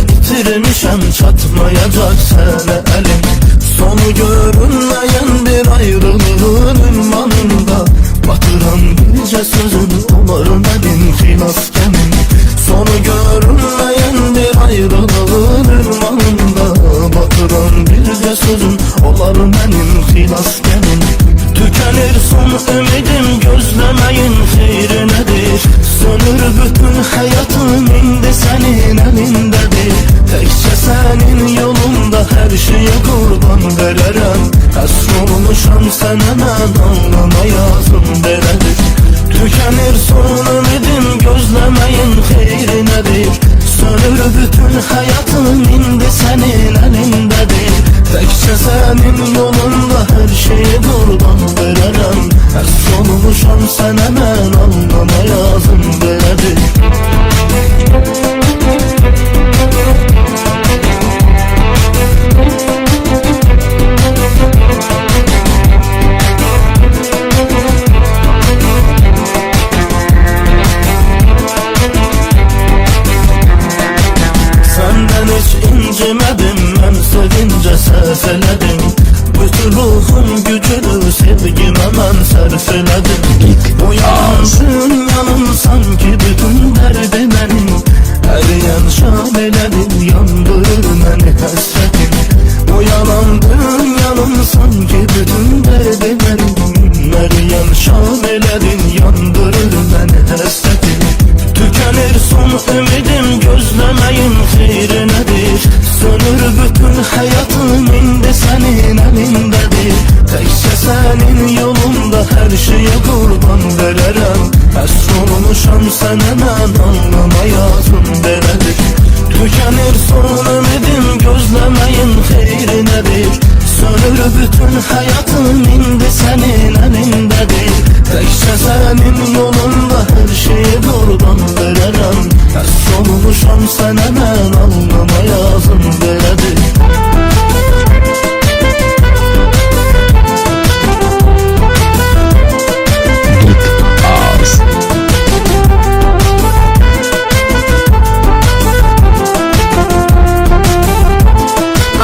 itirmişəm, çatmayacak sənə əlim. Sonu görünmeyen bir ayrılığın ünvanında batıran bircə sözün olar mənim xilas gəmim. Sonu görünmeyen bir ayrılığın ünvanında batıran bircə sözün olar mənim xilas gəmim. Tükenir son ümidim, gözlemeyin xeyri nedir? Sönür bütün hayatım, indi senin elindedir. Tekçe senin yolunda her şeye kurban vererem. Həsr olmuşam sənə mən, alnıma yazım belədir. Tükenir son ümidim, gözlemeyin xeyri nedir? Sönür bütün hayatım, indi senin elindedir. Tekçe senin yolunda her şeye kurban vererem. Həsr olmuşam sənə mən, alnıma yazım belədir. Səndən heç incimədim, mən sevince sərf elədim. Bütün ruhum gücünü sevgime mən sərf elədim. Uyandın yanım sanki bütün dərdi mənim. Əriyən şalədir, yandırır məni həsrətim. Uyanandın yanım sanki bütün dərdi mənim. Əriyən şalədir, yandırır məni həsrətim. Tükenir son ümidim, gözlemeyin xeyri nedir? Sönür bütün hayatım, indi senin elindedir. Tekçe senin yolunda her şeye kurban vererem. Həsr olmuşam sənə mən, alnıma yazım belədir. Tükenir son ümidim, gözlemeyin xeyri nedir? Sönür bütün hayatım, indi senin elindedir. Tekçe senin yolunda her şeye kurban vererem. Həsr olmuşam sənə mən, alnıma yazım belədir.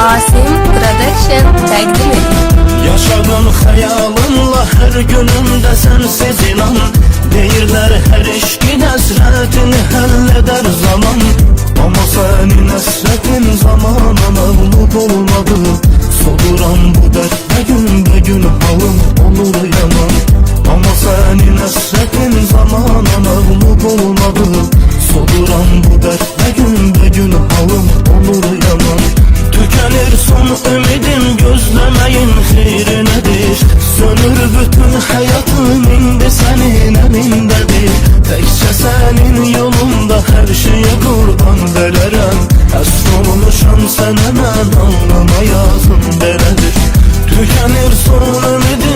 Asim Production təqdim edir. Yaşadığım xəyalınla hər günümdə sənsiz inan. Deyirlər hər eşqin həsrətini həll edər zaman. Ama sənin həsrətin zamana məğlub olmadı. Soduram bu dərddə gün halım olur yaman. Ama sənin həsrətin zamana məğlub olmadı. Soduram bu dərddə gün halım olur yaman. Tükenir son ümidim, gözlemeyin xeyri nedir? Sönür bütün hayatım, indi senin elindedir. Tekçe senin yolunda her şeye kurban vererem. Həsr olmuşam sənə mən, alnıma yazım belədir. Tükenir son ümidim,